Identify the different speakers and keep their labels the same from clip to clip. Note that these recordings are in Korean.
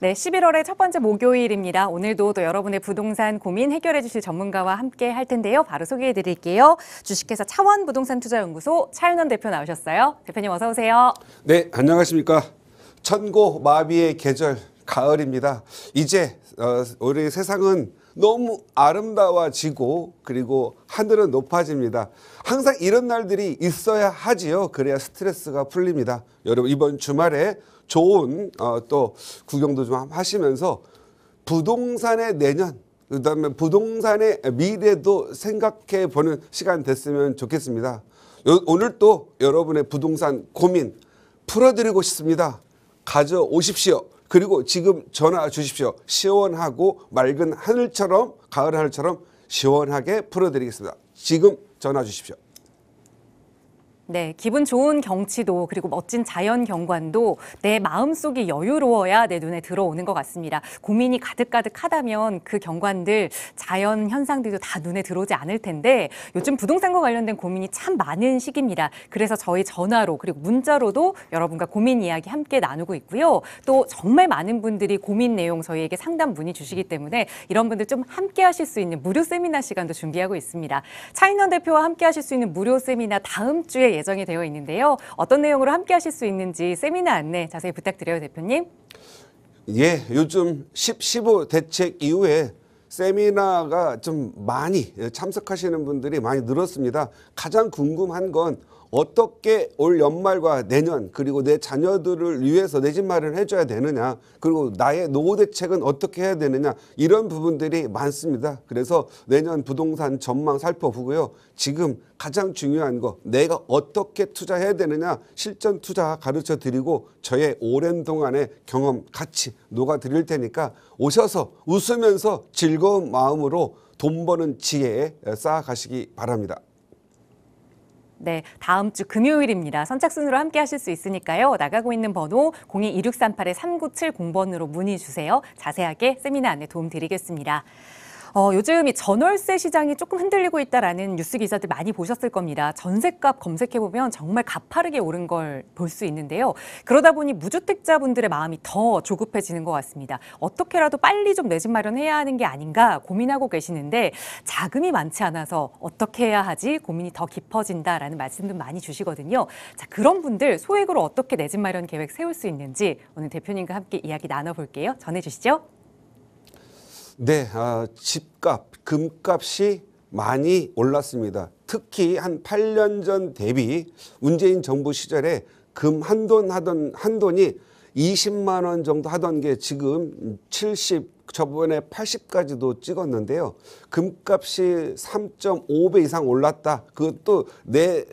Speaker 1: 네, 11월의 첫 번째 목요일입니다. 오늘도 또 여러분의 부동산 고민 해결해 주실 전문가와 함께 할 텐데요. 바로 소개해 드릴게요. 주식회사 차원부동산투자연구소 차윤원 대표 나오셨어요. 대표님 어서 오세요.
Speaker 2: 네, 안녕하십니까. 천고 마비의 계절 가을입니다. 이제 우리 세상은 너무 아름다워지고 그리고 하늘은 높아집니다. 항상 이런 날들이 있어야 하지요. 그래야 스트레스가 풀립니다. 여러분 이번 주말에 좋은 또 구경도 좀 하시면서 부동산의 내년, 그다음에 부동산의 미래도 생각해 보는 시간 됐으면 좋겠습니다. 오늘 또 여러분의 부동산 고민 풀어드리고 싶습니다. 가져오십시오. 그리고 지금 전화 주십시오. 시원하고 맑은 하늘처럼, 가을 하늘처럼 시원하게 풀어드리겠습니다. 지금 전화 주십시오.
Speaker 1: 네, 기분 좋은 경치도 그리고 멋진 자연 경관도 내 마음속이 여유로워야 내 눈에 들어오는 것 같습니다. 고민이 가득가득하다면 그 경관들, 자연 현상들도 다 눈에 들어오지 않을 텐데 요즘 부동산과 관련된 고민이 참 많은 시기입니다. 그래서 저희 전화로 그리고 문자로도 여러분과 고민 이야기 함께 나누고 있고요. 또 정말 많은 분들이 고민 내용 저희에게 상담 문의 주시기 때문에 이런 분들 좀 함께 하실 수 있는 무료 세미나 시간도 준비하고 있습니다. 차인원 대표와 함께 하실 수 있는 무료 세미나 다음 주에 예정이 되어 있는데요. 어떤 내용으로 함께 하실 수 있는지 세미나 안내 자세히 부탁드려요, 대표님.
Speaker 2: 예, 요즘 15 대책 이후에 세미나가 좀 많이 참석하시는 분들이 많이 늘었습니다. 가장 궁금한 건 어떻게 올 연말과 내년 그리고 내 자녀들을 위해서 내 집 마련을 해줘야 되느냐, 그리고 나의 노후 대책은 어떻게 해야 되느냐, 이런 부분들이 많습니다. 그래서 내년 부동산 전망 살펴보고요. 지금 가장 중요한 거 내가 어떻게 투자해야 되느냐 실전 투자 가르쳐 드리고 저의 오랜 동안의 경험 같이 녹아 드릴 테니까 오셔서 웃으면서 즐거운 마음으로 돈 버는 지혜 쌓아가시기 바랍니다.
Speaker 1: 네, 다음 주 금요일입니다. 선착순으로 함께 하실 수 있으니까요. 나가고 있는 번호 02-2638-3970번으로 문의 주세요. 자세하게 세미나 안내 도움 드리겠습니다. 요즘 이 전월세 시장이 조금 흔들리고 있다라는 뉴스 기사들 많이 보셨을 겁니다. 전셋값 검색해보면 정말 가파르게 오른 걸 볼 수 있는데요. 그러다 보니 무주택자분들의 마음이 더 조급해지는 것 같습니다. 어떻게라도 빨리 좀 내 집 마련해야 하는 게 아닌가 고민하고 계시는데 자금이 많지 않아서 어떻게 해야 하지 고민이 더 깊어진다라는 말씀도 많이 주시거든요. 자, 그런 분들 소액으로 어떻게 내 집 마련 계획 세울 수 있는지 오늘 대표님과 함께 이야기 나눠볼게요. 전해주시죠.
Speaker 2: 네, 집값, 금값이 많이 올랐습니다. 특히 한 8년 전 대비 문재인 정부 시절에 금 한돈이 20만 원 정도 하던 게 지금 70, 저번에 80까지도 찍었는데요. 금값이 3.5배 이상 올랐다. 그것도 내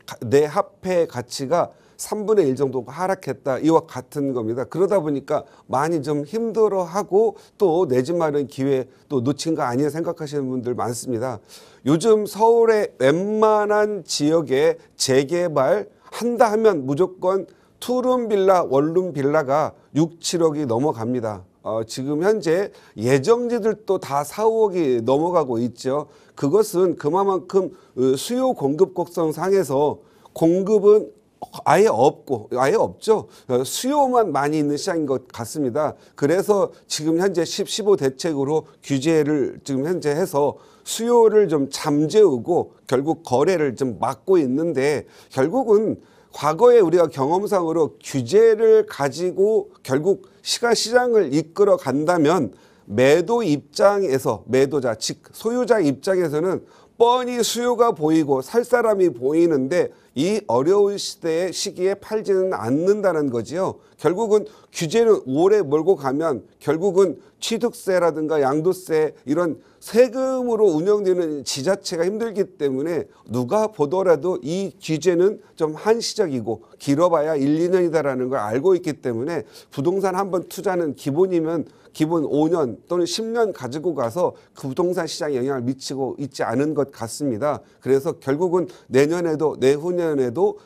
Speaker 2: 화폐 가치가 3분의 1 정도 하락했다. 이와 같은 겁니다. 그러다 보니까 많이 좀 힘들어하고 또 내 집 마련 기회 또 놓친 거 아니냐 생각하시는 분들 많습니다. 요즘 서울의 웬만한 지역에 재개발 한다 하면 무조건 투룸 빌라, 원룸 빌라가 6, 7억이 넘어갑니다. 지금 현재 예정지들도 다 4, 5억이 넘어가고 있죠. 그것은 그만큼 수요 공급 곡선상에서 공급은 아예 없죠. 수요만 많이 있는 시장인 것 같습니다. 그래서 지금 현재 15 대책으로 규제를 지금 현재 해서 수요를 좀 잠재우고 결국 거래를 좀 막고 있는데 결국은 과거에 우리가 경험상으로 규제를 가지고 결국 시장을 이끌어 간다면 매도 입장에서 매도자 즉 소유자 입장에서는 뻔히 수요가 보이고 살 사람이 보이는데 이 어려운 시기에 팔지는 않는다는 거지요. 결국은 규제는 오래 몰고 가면 결국은 취득세라든가 양도세 이런 세금으로 운영되는 지자체가 힘들기 때문에 누가 보더라도 이 규제는 좀 한시적이고 길어봐야 1, 2년이다라는 걸 알고 있기 때문에 부동산 한번 투자는 기본 5년 또는 10년 가지고 가서 그 부동산 시장에 영향을 미치고 있지 않은 것 같습니다. 그래서 결국은 내년에도 내후년 내년에도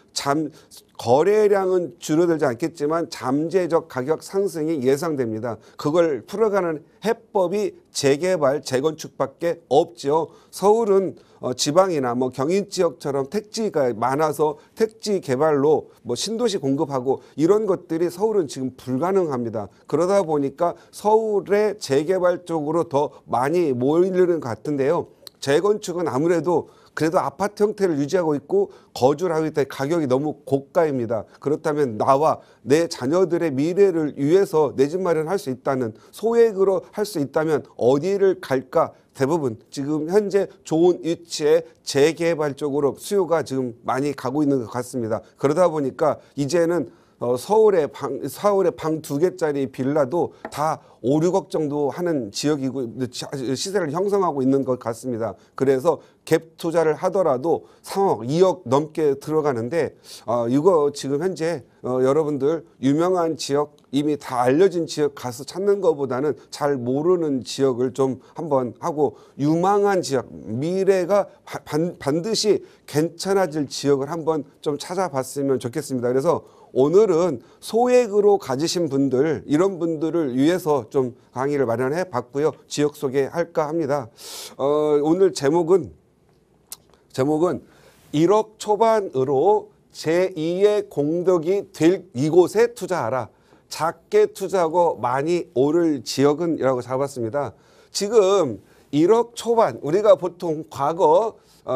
Speaker 2: 거래량은 줄어들지 않겠지만 잠재적 가격 상승이 예상됩니다. 그걸 풀어가는 해법이 재개발, 재건축밖에 없죠. 서울은 지방이나 뭐 경인 지역처럼 택지가 많아서 택지 개발로 뭐 신도시 공급하고 이런 것들이 서울은 지금 불가능합니다. 그러다 보니까 서울의 재개발 쪽으로 더 많이 몰리는 것 같은데요. 재건축은 아무래도 그래도 아파트 형태를 유지하고 있고 거주를 하기 때문에 가격이 너무 고가입니다. 그렇다면 나와 내 자녀들의 미래를 위해서 내 집 마련할 수 있다는, 소액으로 할 수 있다면 어디를 갈까? 대부분 지금 현재 좋은 위치에 재개발 쪽으로 수요가 지금 많이 가고 있는 것 같습니다. 그러다 보니까 이제는 서울의 방 2개짜리 빌라도 다 5, 6억 정도 하는 지역이고 시세를 형성하고 있는 것 같습니다. 그래서 갭 투자를 하더라도 3억, 2억 넘게 들어가는데 이거 지금 현재 여러분들 유명한 지역, 이미 다 알려진 지역 가서 찾는 것보다는 잘 모르는 지역을 좀 한번 하고 유망한 지역, 미래가 반드시 괜찮아질 지역을 한번 좀 찾아봤으면 좋겠습니다. 그래서 오늘은 소액으로 가지신 분들, 이런 분들을 위해서 좀 강의를 마련해 봤고요. 지역 소개할까 합니다. 오늘 제목은 1억 초반으로 제2의 공덕이 될 이곳에 투자하라. 작게 투자하고 많이 오를 지역은 이라고 잡았습니다. 지금 1억 초반, 우리가 보통 과거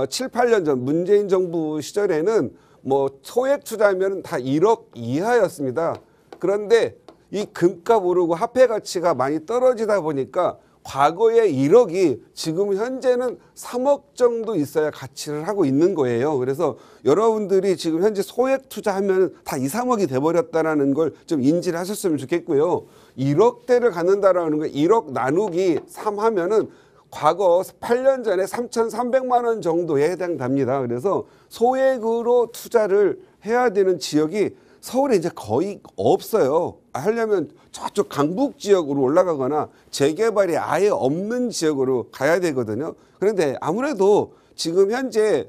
Speaker 2: 7, 8년 전 문재인 정부 시절에는 뭐 소액 투자하면 다 1억 이하였습니다. 그런데 이 금값 오르고 화폐 가치가 많이 떨어지다 보니까 과거의 1억이 지금 현재는 3억 정도 있어야 가치를 하고 있는 거예요. 그래서 여러분들이 지금 현재 소액 투자하면 다 2, 3억이 돼버렸다는 걸 좀 인지를 하셨으면 좋겠고요. 1억대를 갖는다라는 거 1억 나누기 3 하면은 과거 8년 전에 3,300만 원 정도에 해당됩니다. 그래서 소액으로 투자를 해야 되는 지역이 서울에 이제 거의 없어요. 하려면 저쪽 강북 지역으로 올라가거나 재개발이 아예 없는 지역으로 가야 되거든요. 그런데 아무래도 지금 현재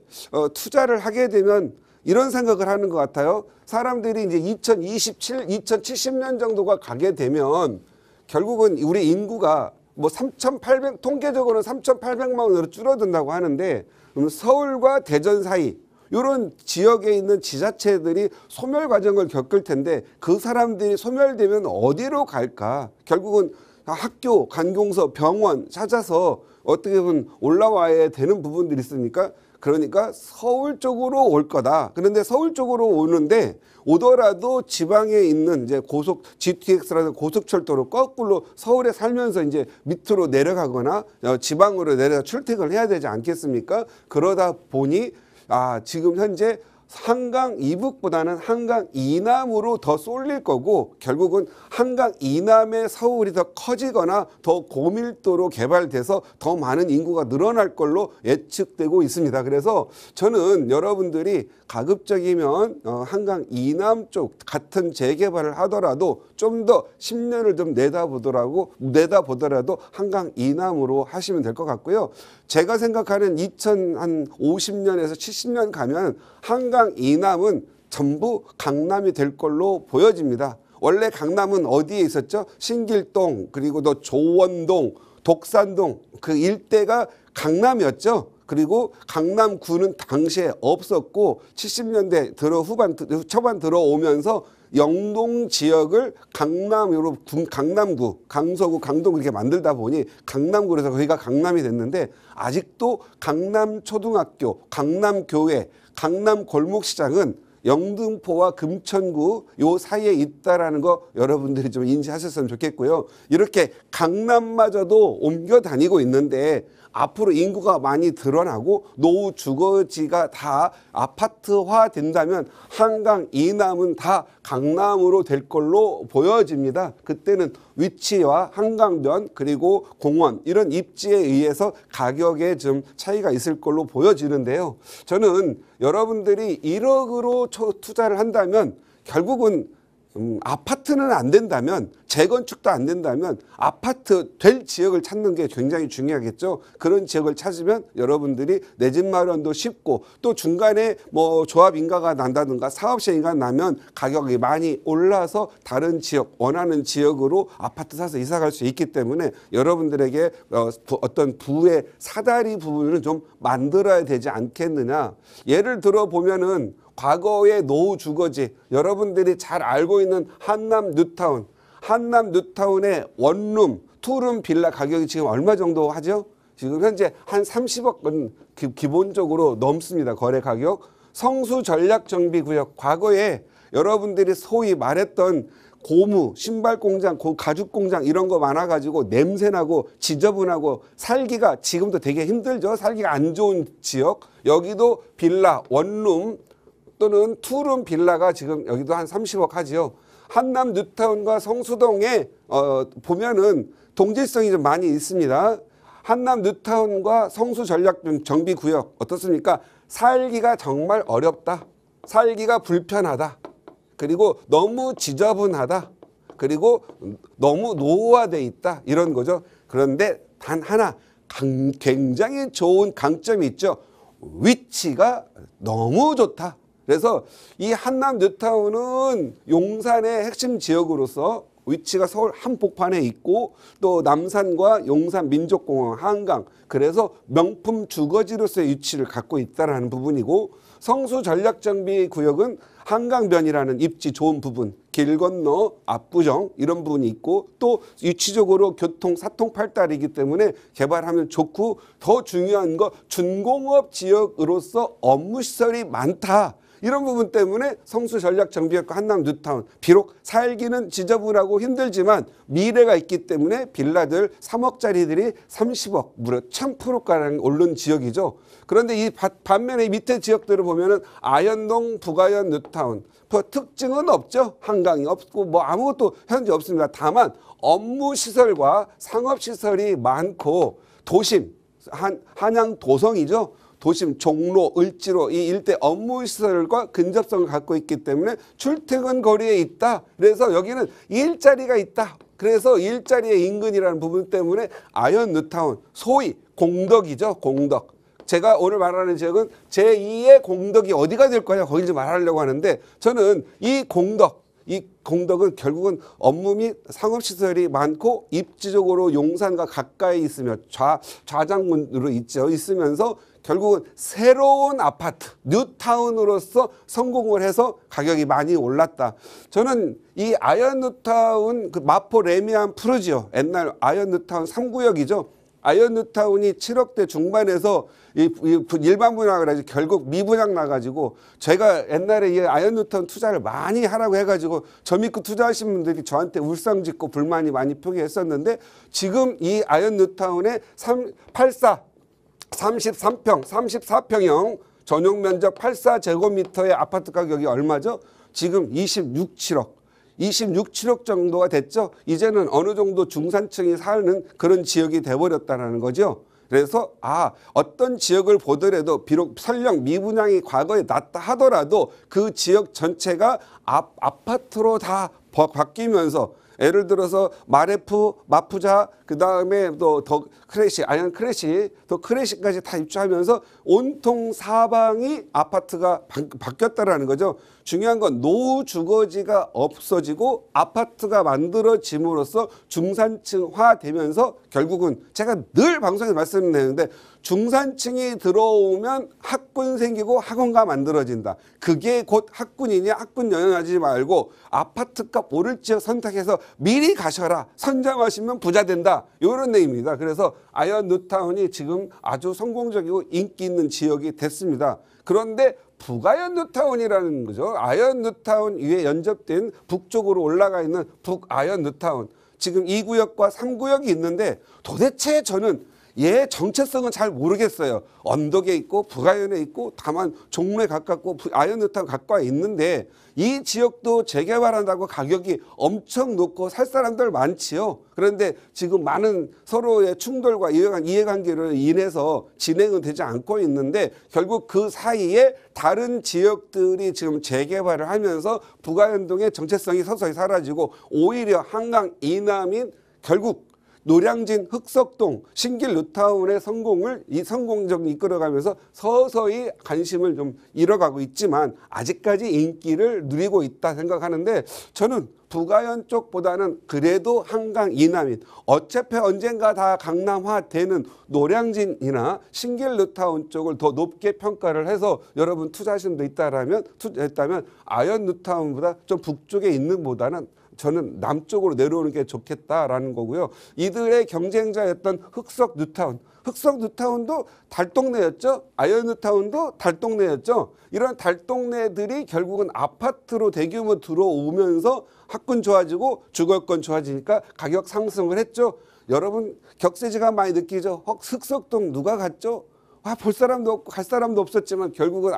Speaker 2: 투자를 하게 되면 이런 생각을 하는 것 같아요. 사람들이 이제 2070년 정도가 가게 되면 결국은 우리 인구가 뭐 3,800, 통계적으로는 3,800만 원으로 줄어든다고 하는데 서울과 대전 사이 이런 지역에 있는 지자체들이 소멸 과정을 겪을 텐데 그 사람들이 소멸되면 어디로 갈까? 결국은 학교, 관공서, 병원 찾아서 어떻게 보면 올라와야 되는 부분들이 있으니까 그러니까 서울 쪽으로 올 거다. 그런데 서울 쪽으로 오는데 오더라도 지방에 있는 이제 GTX라는 고속철도로 거꾸로 서울에 살면서 이제 밑으로 내려가거나 지방으로 내려가 출퇴근을 해야 되지 않겠습니까? 그러다 보니 지금 현재 한강 이북보다는 한강 이남으로 더 쏠릴 거고 결국은 한강 이남의 서울이 더 커지거나 더 고밀도로 개발돼서 더 많은 인구가 늘어날 걸로 예측되고 있습니다. 그래서 저는 여러분들이 가급적이면 한강 이남 쪽 같은 재개발을 하더라도 좀 더 10년을 좀 내다보더라도 한강 이남으로 하시면 될 것 같고요. 제가 생각하는 2050년에서 70년 가면 한강 이남은 전부 강남이 될 걸로 보여집니다. 원래 강남은 어디에 있었죠? 신길동, 그리고 또 조원동, 독산동 그 일대가 강남이었죠. 그리고 강남구는 당시에 없었고 70년대 초반 들어오면서 영동 지역을 강남으로 강남구, 강서구, 강동 이렇게 만들다 보니 강남구에서 거기가 강남이 됐는데 아직도 강남초등학교, 강남교회, 강남골목시장은 영등포와 금천구 요 사이에 있다라는 거 여러분들이 좀 인지하셨으면 좋겠고요. 이렇게 강남마저도 옮겨 다니고 있는데 앞으로 인구가 많이 드러나고 노후 주거지가 다 아파트화 된다면 한강 이남은 다 강남으로 될 걸로 보여집니다. 그때는 위치와 한강변 그리고 공원 이런 입지에 의해서 가격에 좀 차이가 있을 걸로 보여지는데요. 저는 여러분들이 1억으로 투자를 한다면 결국은 아파트는 안 된다면, 재건축도 안 된다면 아파트 될 지역을 찾는 게 굉장히 중요하겠죠. 그런 지역을 찾으면 여러분들이 내 집 마련도 쉽고, 또 중간에 뭐 조합 인가가 난다든가 사업시 인가가 나면 가격이 많이 올라서 다른 지역, 원하는 지역으로 아파트 사서 이사 갈 수 있기 때문에 여러분들에게 어떤 부의 사다리 부분을 좀 만들어야 되지 않겠느냐. 예를 들어 보면은 과거의 노후 주거지, 여러분들이 잘 알고 있는 한남 뉴타운, 한남 뉴타운의 원룸, 투룸 빌라 가격이 지금 얼마 정도 하죠? 지금 현재 한 30억은 기본적으로 넘습니다. 거래 가격. 성수 전략정비구역, 과거에 여러분들이 소위 말했던 고무, 신발 공장, 가죽 공장 이런 거 많아가지고 냄새나고 지저분하고 살기가 지금도 되게 힘들죠. 살기가 안 좋은 지역. 여기도 빌라, 원룸 또는 투룸 빌라가 지금 여기도 한 30억 하지요. 한남 뉴타운과 성수동에 보면은 동질성이 좀 많이 있습니다. 한남 뉴타운과 성수 전략 정비 구역 어떻습니까? 살기가 정말 어렵다. 살기가 불편하다. 그리고 너무 지저분하다. 그리고 너무 노후화돼 있다. 이런 거죠. 그런데 단 하나 굉장히 좋은 강점이 있죠. 위치가 너무 좋다. 그래서 이 한남 뉴타운은 용산의 핵심 지역으로서 위치가 서울 한복판에 있고, 또 남산과 용산 민족공원, 한강, 그래서 명품 주거지로서의 위치를 갖고 있다는 부분이고, 성수 전략정비구역은 한강변이라는 입지 좋은 부분, 길 건너 압구정 이런 부분이 있고, 또 위치적으로 교통 사통팔달이기 때문에 개발하면 좋고, 더 중요한 거 준공업 지역으로서 업무시설이 많다. 이런 부분 때문에 성수 전략정비구역과 한남 뉴타운, 비록 살기는 지저분하고 힘들지만 미래가 있기 때문에 빌라들 3억짜리들이 30억, 무려 1000%가량 오른 지역이죠. 그런데 이 반면에 밑에 지역들을 보면은 아현동, 북아현 뉴타운, 특징은 없죠. 한강이 없고 뭐 아무것도 현재 없습니다. 다만 업무시설과 상업시설이 많고, 도심, 한양 도성이죠. 도심, 종로, 을지로 이 일대 업무시설과 근접성을 갖고 있기 때문에 출퇴근 거리에 있다. 그래서 여기는 일자리가 있다. 그래서 일자리의 인근이라는 부분 때문에 아현 뉴타운, 소위 공덕이죠. 공덕. 제가 오늘 말하는 지역은 제2의 공덕이 어디가 될 거냐, 거길 좀 말하려고 하는데, 저는 이 공덕은 결국은 업무 및 상업시설이 많고 입지적으로 용산과 가까이 있으며 좌장군으로 있으면서 결국은 새로운 아파트, 뉴타운으로서 성공을 해서 가격이 많이 올랐다. 저는 이 아현 뉴타운, 마포 레미안 푸르지오, 옛날 아현 뉴타운 3구역이죠. 아현 뉴타운이 7억대 중반에서 일반 분양을 결국 미분양 나가지고, 제가 옛날에 이 아현 뉴타운 투자를 많이 하라고 해가지고 저 믿고 투자하신 분들이 저한테 울상 짓고 불만이 많이 표기했었는데, 지금 이 아현 뉴타운의 33평, 34평형 전용 면적 84제곱미터의 아파트 가격이 얼마죠? 지금 26억 정도가 됐죠. 이제는 어느 정도 중산층이 사는 그런 지역이 돼버렸다는 거죠. 그래서 어떤 지역을 보더라도 비록 설령 미분양이 과거에 낮다 하더라도 그 지역 전체가 아파트로 다 바뀌면서, 예를 들어서 마레프, 마푸자, 그 다음에 또 더 크래시, 아현 크래시, 더 크래시까지 다 입주하면서 온통 사방이 아파트가 바뀌었다라는 거죠. 중요한 건 노후 주거지가 없어지고 아파트가 만들어짐으로써 중산층화 되면서, 결국은 제가 늘 방송에서 말씀드리는데, 중산층이 들어오면 학군 생기고 학원가 만들어진다. 그게 곧 학군이냐, 학군 연연하지 말고 아파트값 오를 지역 선택해서 미리 가셔라. 선점하시면 부자 된다. 이런 얘기입니다. 그래서 아현 뉴타운이 지금 아주 성공적이고 인기 있는 지역이 됐습니다. 그런데 북아현 뉴타운이라는 거죠. 아현 뉴타운 위에 연접된 북쪽으로 올라가 있는 북아현 뉴타운. 지금 2구역과 3구역이 있는데, 도대체 저는 얘 정체성은 잘 모르겠어요. 언덕에 있고 북아현에 있고 다만 종로에 가깝고 아현뉴타운 가까이 있는데 이 지역도 재개발한다고 가격이 엄청 높고 살 사람들 많지요. 그런데 지금 많은 서로의 충돌과 이해관계로 인해서 진행은 되지 않고 있는데 결국 그 사이에 다른 지역들이 지금 재개발을 하면서 북아현동의 정체성이 서서히 사라지고 오히려 한강 이남인 결국 노량진, 흑석동, 신길 뉴타운의 성공적으로 이끌어가면서 서서히 관심을 좀 잃어가고 있지만 아직까지 인기를 누리고 있다 생각하는데 저는 북아현 쪽보다는 그래도 한강 이남인 어차피 언젠가 다 강남화되는 노량진이나 신길 뉴타운 쪽을 더 높게 평가를 해서 여러분 투자하신 분 있다면 아현 뉴타운보다 좀 북쪽에 있는 보다는 저는 남쪽으로 내려오는 게 좋겠다라는 거고요. 이들의 경쟁자였던 흑석 뉴타운도 달동네였죠. 아현 뉴타운도 달동네였죠. 이런 달동네들이 결국은 아파트로 대규모 들어오면서 학군 좋아지고 주거권 좋아지니까 가격 상승을 했죠. 여러분 격세지감 많이 느끼죠. 흑석동 누가 갔죠? 볼 사람도 없고 갈 사람도 없었지만 결국은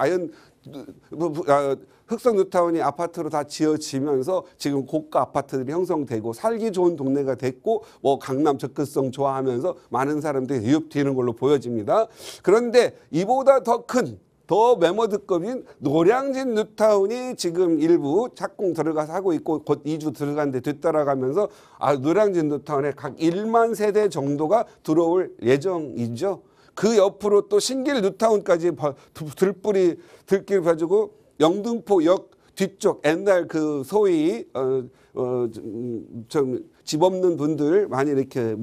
Speaker 2: 흑석 뉴타운이 아파트로 다 지어지면서 지금 고가 아파트들이 형성되고 살기 좋은 동네가 됐고 강남 접근성 좋아하면서 많은 사람들이 유입되는 걸로 보여집니다. 그런데 이보다 더 매머드급인 노량진 뉴타운이 지금 일부 착공 들어가서 하고 있고 곧 이주 들어가는데 뒤따라가면서 노량진 뉴타운에 각 1만 세대 정도가 들어올 예정이죠. 그 옆으로 또 신길 뉴타운까지 들길 가지고 영등포역 뒤쪽 옛날 그 소위 집 없는 분들 많이 이렇게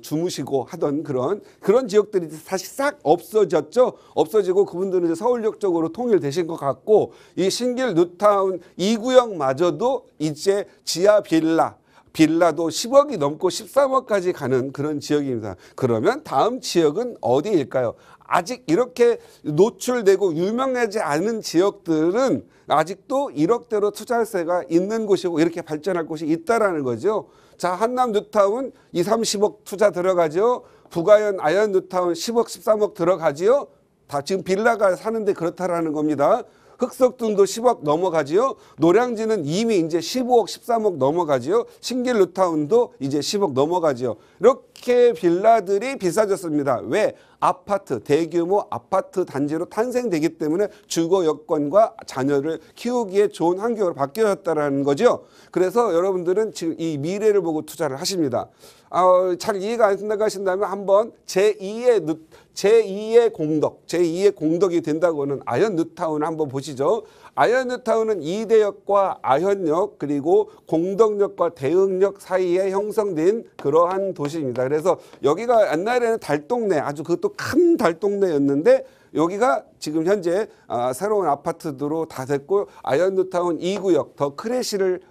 Speaker 2: 주무시고 하던 그런 지역들이 다시 싹 없어졌죠. 없어지고 그분들은 이제 서울역 쪽으로 통일되신 것 같고 이 신길 뉴타운 2구역마저도 이제 지하 빌라도 10억이 넘고 13억까지 가는 그런 지역입니다. 그러면 다음 지역은 어디일까요? 아직 이렇게 노출되고 유명하지 않은 지역들은 아직도 1억대로 투자세가 있는 곳이고 이렇게 발전할 곳이 있다라는 거죠. 자, 한남 뉴타운 2, 30억 투자 들어가죠. 북아현 아현 뉴타운 10억, 13억 들어가지요. 다 지금 빌라가 사는데 그렇다라는 겁니다. 흑석동도 10억 넘어가지요. 노량진은 이미 이제 15억, 13억 넘어가지요. 신길 뉴타운도 이제 10억 넘어가지요. 이렇게 빌라들이 비싸졌습니다. 왜? 대규모 아파트 단지로 탄생되기 때문에 주거 여건과 자녀를 키우기에 좋은 환경으로 바뀌었다는 거죠. 그래서 여러분들은 지금 이 미래를 보고 투자를 하십니다. 잘 이해가 안 나가신다면 한번 제2의 공덕이 된다고는 아현 뉴타운 한번 보시죠. 아현 뉴타운은 이대역과 아현역 그리고 공덕역과 대흥역 사이에 형성된 그러한 도시입니다. 그래서 여기가 옛날에는 달동네 아주 그것도 큰 달동네였는데 여기가 지금 현재 새로운 아파트로 다 됐고 아현 뉴타운 2구역 더 크래시를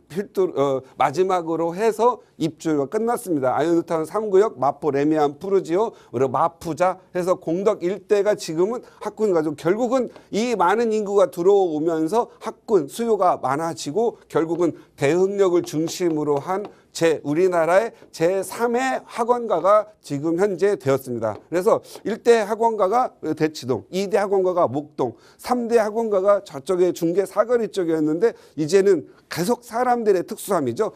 Speaker 2: 마지막으로 해서 입주가 끝났습니다. 아현 뉴타운 3구역 마포 레미안 푸르지오 그리고 마푸자 해서 공덕 일대가 지금은 학군 가지고 결국은 이 많은 인구가 들어오면서 학군 수요가 많아지고 결국은 대흥역을 중심으로 한 우리나라의 제3의 학원가가 지금 현재 되었습니다. 그래서 1대 학원가가 대치동, 2대 학원가가 목동, 3대 학원가가 저쪽에 중계 사거리 쪽이었는데 이제는 계속 사람들의 특수함이죠.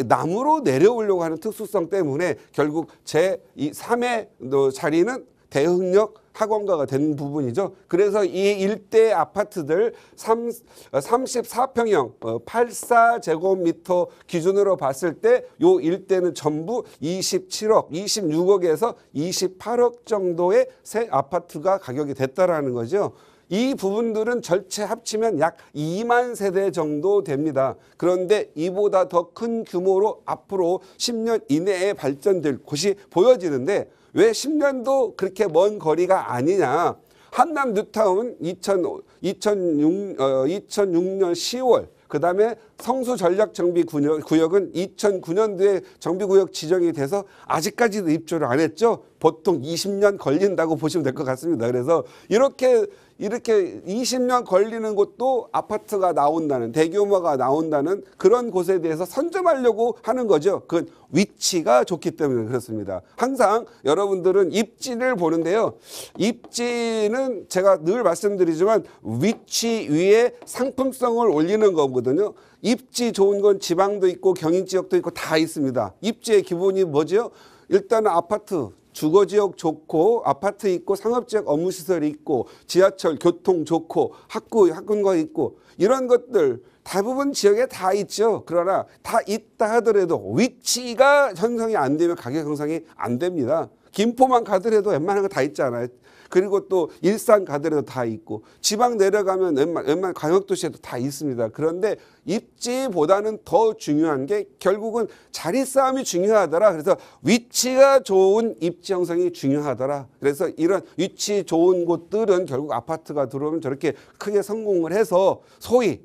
Speaker 2: 남으로 내려오려고 하는 특수성 때문에 결국 제3의 자리는 대흥역 학원가가 된 부분이죠. 그래서 이 일대 아파트들 34평형 84제곱미터 기준으로 봤을 때 요 일대는 전부 27억, 26억에서 28억 정도의 새 아파트가 가격이 됐다라는 거죠. 이 부분들은 전체 합치면 약 2만 세대 정도 됩니다. 그런데 이보다 더 큰 규모로 앞으로 10년 이내에 발전될 곳이 보여지는데 왜 10년도 그렇게 먼 거리가 아니냐. 한남 뉴타운 2006년 10월 그다음에 성수 전략정비구역은 2009년도에 정비구역 지정이 돼서 아직까지도 입주를 안 했죠. 보통 20년 걸린다고 보시면 될 것 같습니다. 그래서 이렇게 이렇게 20년 걸리는 곳도 아파트가 나온다는, 대규모가 나온다는 그런 곳에 대해서 선점하려고 하는 거죠. 그 위치가 좋기 때문에 그렇습니다. 항상 여러분들은 입지를 보는데요. 입지는 제가 늘 말씀드리지만 위치 위에 상품성을 올리는 거거든요. 입지 좋은 건 지방도 있고 경인 지역도 있고 다 있습니다. 입지의 기본이 뭐죠? 일단은 아파트, 주거지역 좋고 아파트 있고 상업지역 업무시설이 있고 지하철 교통 좋고 학군가 있고 이런 것들 대부분 지역에 다 있죠. 그러나 다 있다 하더라도 위치가 형성이 안 되면 가격 형성이 안 됩니다. 김포만 가더라도 웬만한 거 다 있잖아요. 그리고 또 일산 가더라도 다 있고 지방 내려가면 웬만한 광역도시에도 다 있습니다. 그런데 입지보다는 더 중요한 게 결국은 자리 싸움이 중요하더라. 그래서 위치가 좋은 입지 형성이 중요하더라. 그래서 이런 위치 좋은 곳들은 결국 아파트가 들어오면 저렇게 크게 성공을 해서 소위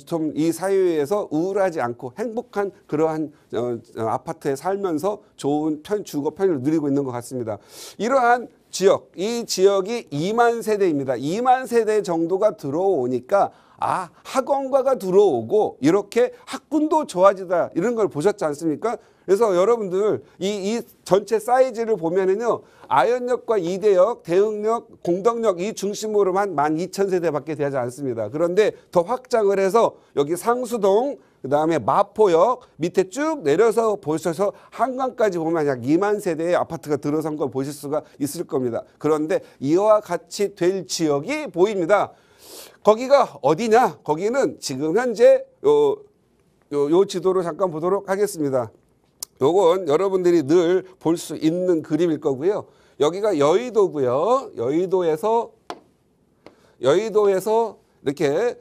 Speaker 2: 좀 이 사회에서 우울하지 않고 행복한 그러한 아파트에 살면서 좋은 주거 편의를 누리고 있는 것 같습니다. 이러한 지역, 이 지역이 2만 세대입니다. 2만 세대 정도가 들어오니까 학원가가 들어오고 이렇게 학군도 좋아지다 이런 걸 보셨지 않습니까? 그래서 여러분들 이 전체 사이즈를 보면은요, 아현역과 이대역, 대흥역, 공덕역 이 중심으로만 12,000세대밖에 되지 않습니다. 그런데 더 확장을 해서 여기 상수동, 그다음에 마포역 밑에 쭉 내려서 보셔서 한강까지 보면 약 2만 세대의 아파트가 들어선 걸 보실 수가 있을 겁니다. 그런데 이와 같이 될 지역이 보입니다. 거기가 어디냐? 거기는 지금 현재 요 지도로 잠깐 보도록 하겠습니다. 요건 여러분들이 늘 볼 수 있는 그림일 거고요. 여기가 여의도고요. 여의도에서 이렇게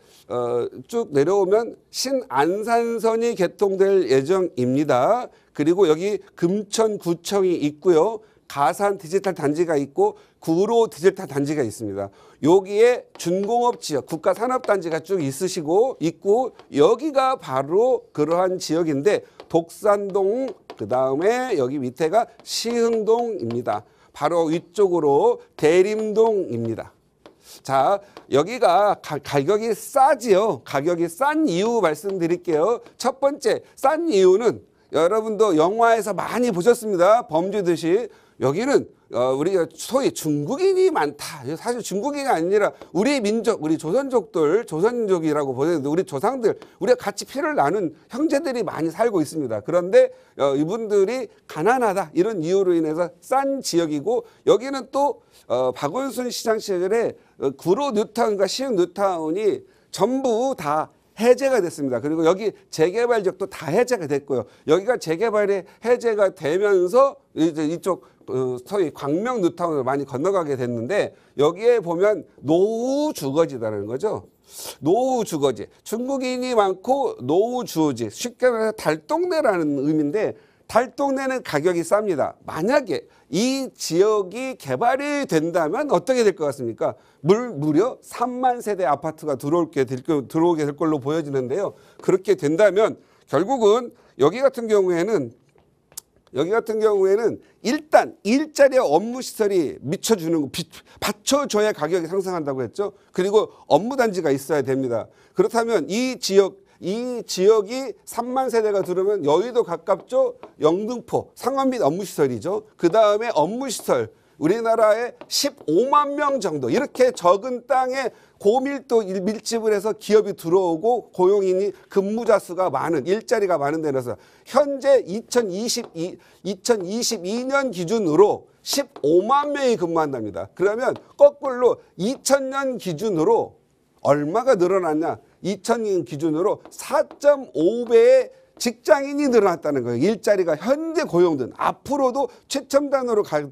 Speaker 2: 쭉 내려오면 신안산선이 개통될 예정입니다. 그리고 여기 금천구청이 있고요. 가산 디지털 단지가 있고 구로 디지털 단지가 있습니다. 여기에 준공업 지역, 국가산업단지가 쭉 있고 여기가 바로 그러한 지역인데 독산동, 그 다음에 여기 밑에가 시흥동입니다. 바로 위쪽으로 대림동입니다. 자, 여기가 가격이 싸지요. 가격이 싼 이유 말씀드릴게요. 첫 번째, 싼 이유는 여러분도 영화에서 많이 보셨습니다. 범죄도시. 여기는 우리가 소위 중국인이 많다. 사실 중국인이 아니라 우리 민족, 우리 조선족이라고 보는데 우리 조상들, 우리가 같이 피를 나눈 형제들이 많이 살고 있습니다. 그런데 이분들이 가난하다 이런 이유로 인해서 싼 지역이고, 여기는 또 박원순 시장 시절에 구로 뉴타운과 시흥 뉴타운이 전부 다 해제가 됐습니다. 그리고 여기 재개발 지역도 다 해제가 됐고요. 여기가 재개발이 해제가 되면서 이제 이쪽 소위 광명 뉴타운으로 많이 건너가게 됐는데, 여기에 보면 노후 주거지라는 거죠. 노후 주거지. 중국인이 많고 노후 주거지. 쉽게 말해서 달동네라는 의미인데, 달동네는 가격이 쌉니다. 만약에 이 지역이 개발이 된다면 어떻게 될 것 같습니까? 무려 3만 세대 아파트가 들어오게 될 걸로 보여지는데요. 그렇게 된다면 결국은 여기 같은 경우에는 일단 일자리와 업무시설이 받쳐줘야 가격이 상승한다고 했죠. 그리고 업무단지가 있어야 됩니다. 그렇다면 이 지역이 3만 세대가 들어오면 여의도 가깝죠. 영등포 상업 및 업무시설이죠. 그 다음에 업무시설 우리나라에 15만 명 정도 이렇게 적은 땅에 고밀도 밀집을 해서 기업이 들어오고 고용인이 근무자 수가 많은, 일자리가 많은 데라서 현재 2022년 기준으로 15만 명이 근무한답니다. 그러면 거꾸로 2000년 기준으로 얼마가 늘어났냐? 2000년 기준으로 4.5배의 직장인이 늘어났다는 거예요. 일자리가 현재 고용된, 앞으로도 최첨단으로 가는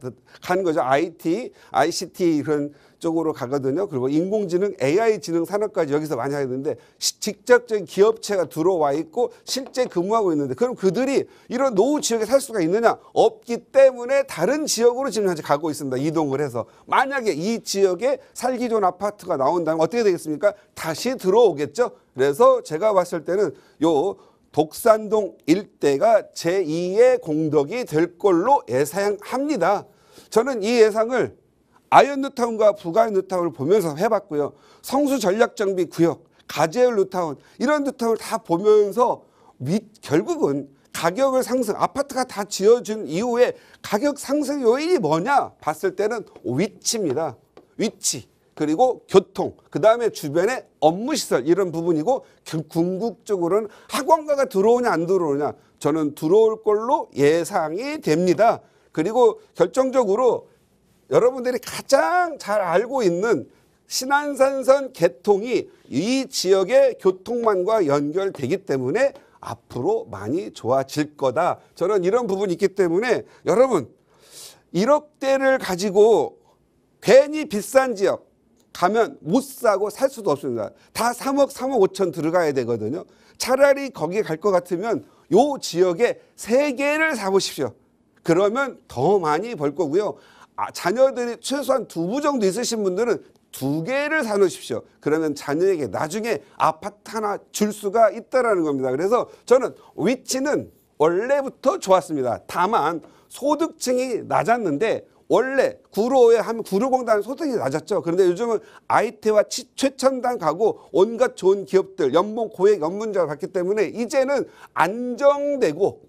Speaker 2: 거죠. ICT 그런 쪽으로 가거든요. 그리고 인공지능, AI 지능 산업까지 여기서 많이 하는데 직접적인 기업체가 들어와 있고 실제 근무하고 있는데, 그럼 그들이 이런 노후 지역에 살 수가 있느냐? 없기 때문에 다른 지역으로 지금 현재 가고 있습니다. 이동을 해서. 만약에 이 지역에 살기 좋은 아파트가 나온다면 어떻게 되겠습니까? 다시 들어오겠죠. 그래서 제가 봤을 때는 요 독산동 일대가 제2의 공덕이 될 걸로 예상합니다. 저는 이 예상을 아이언 뉴타운과 북아이언 뉴타운을 보면서 해봤고요. 성수 전략정비 구역, 가재열 뉴타운 이런 뉴타운을 다 보면서 결국은 가격을 상승, 아파트가 다 지어진 이후에 가격 상승 요인이 뭐냐 봤을 때는 위치입니다. 위치. 그리고 교통, 그 다음에 주변의 업무시설 이런 부분이고 궁극적으로는 학원가가 들어오냐 안 들어오냐 저는 들어올 걸로 예상이 됩니다. 그리고 결정적으로 여러분들이 가장 잘 알고 있는 신안산선 개통이 이 지역의 교통망과 연결되기 때문에 앞으로 많이 좋아질 거다. 저는 이런 부분이 있기 때문에 여러분 1억대를 가지고 괜히 비싼 지역 가면 못 사고 살 수도 없습니다. 다 3억, 3억 5천 들어가야 되거든요. 차라리 거기에 갈 것 같으면 요 지역에 3개를 사보십시오. 그러면 더 많이 벌 거고요. 자녀들이 최소한 2부 정도 있으신 분들은 2개를 사놓으십시오. 그러면 자녀에게 나중에 아파트 하나 줄 수가 있다라는 겁니다. 그래서 저는 위치는 원래부터 좋았습니다. 다만 소득층이 낮았는데 원래 구로에 하면 구로공단 소득이 낮았죠. 그런데 요즘은 아이테와 최첨단 가구 온갖 좋은 기업들 연봉 고액 연문자를 받기 때문에 이제는 안정되고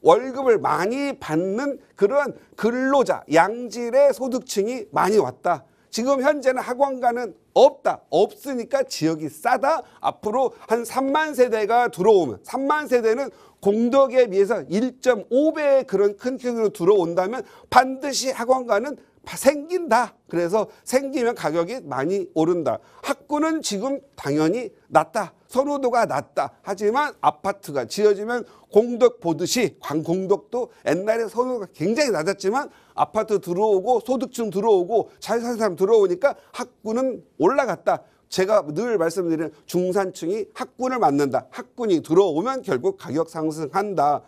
Speaker 2: 월급을 많이 받는 그런 근로자 양질의 소득층이 많이 왔다. 지금 현재는 학원가는 없다. 없으니까 지역이 싸다. 앞으로 한 3만 세대가 들어오면 3만 세대는 공덕에 비해서 1.5배의 그런 큰 크기로 들어온다면 반드시 학원가는 생긴다. 그래서 생기면 가격이 많이 오른다. 학구는 지금 당연히 낮다. 선호도가 낮다. 하지만 아파트가 지어지면 공덕 보듯이 광공덕도 옛날에 선호도가 굉장히 낮았지만 아파트 들어오고 소득층 들어오고 잘 사는 사람 들어오니까 학구는 올라갔다. 제가 늘 말씀드리는 중산층이 학군을 맡는다. 학군이 들어오면 결국 가격 상승한다.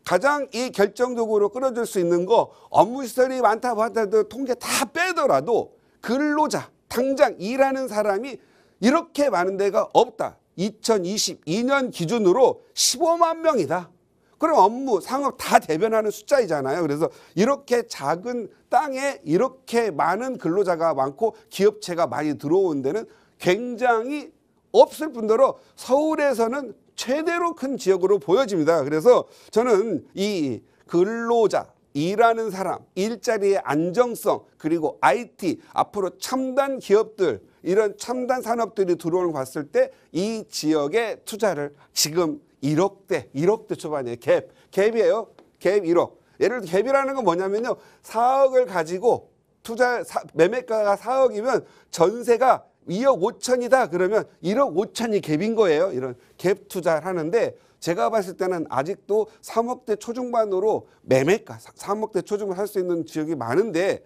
Speaker 2: 가장 이 결정적으로 끌어줄 수 있는 거 업무시설이 많다고 하더라도 통계 다 빼더라도 근로자 당장 일하는 사람이 이렇게 많은 데가 없다. 2022년 기준으로 15만 명이다. 그럼 업무, 상업 다 대변하는 숫자이잖아요. 그래서 이렇게 작은 땅에 이렇게 많은 근로자가 많고 기업체가 많이 들어온 데는 굉장히 없을 뿐더러 서울에서는 최대로 큰 지역으로 보여집니다. 그래서 저는 이 근로자, 일하는 사람, 일자리의 안정성 그리고 IT 앞으로 첨단 기업들 이런 첨단 산업들이 들어오는 거 봤을 때 이 지역에 투자를 지금 1억대 초반이에요. 갭이에요. 갭 1억. 예를 들어 갭이라는 건 뭐냐면요. 4억을 가지고 매매가가 4억이면 전세가 2억 5천이다 그러면 1억 5천이 갭인 거예요. 이런 갭 투자를 하는데 제가 봤을 때는 아직도 3억대 초중반으로 매매가 3억대 초중반 할 수 있는 지역이 많은데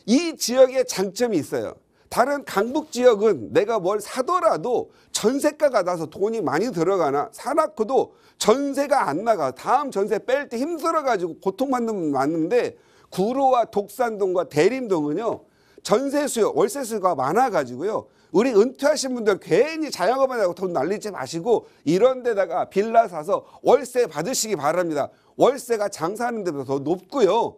Speaker 2: 이 지역에 장점이 있어요. 다른 강북 지역은 내가 뭘 사더라도 전세가가 나서 돈이 많이 들어가나 사놓고도 전세가 안 나가. 다음 전세 뺄 때 힘들어가지고 고통받는 분 많은데 구로와 독산동과 대림동은요. 전세 수요, 월세 수요가 많아가지고요. 우리 은퇴하신 분들 괜히 자영업하자고 돈 날리지 마시고 이런 데다가 빌라 사서 월세 받으시기 바랍니다. 월세가 장사하는 데보다 더 높고요.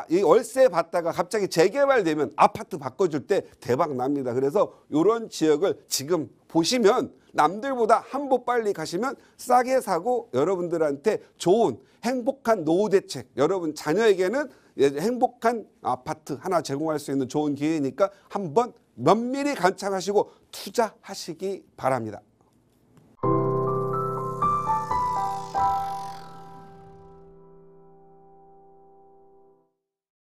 Speaker 2: 이 월세 받다가 갑자기 재개발되면 아파트 바꿔줄 때 대박 납니다. 그래서 이런 지역을 지금 보시면 남들보다 한 보 빨리 가시면 싸게 사고 여러분들한테 좋은 행복한 노후 대책, 여러분 자녀에게는 행복한 아파트 하나 제공할 수 있는 좋은 기회니까 한번 면밀히 관찰하시고 투자하시기 바랍니다.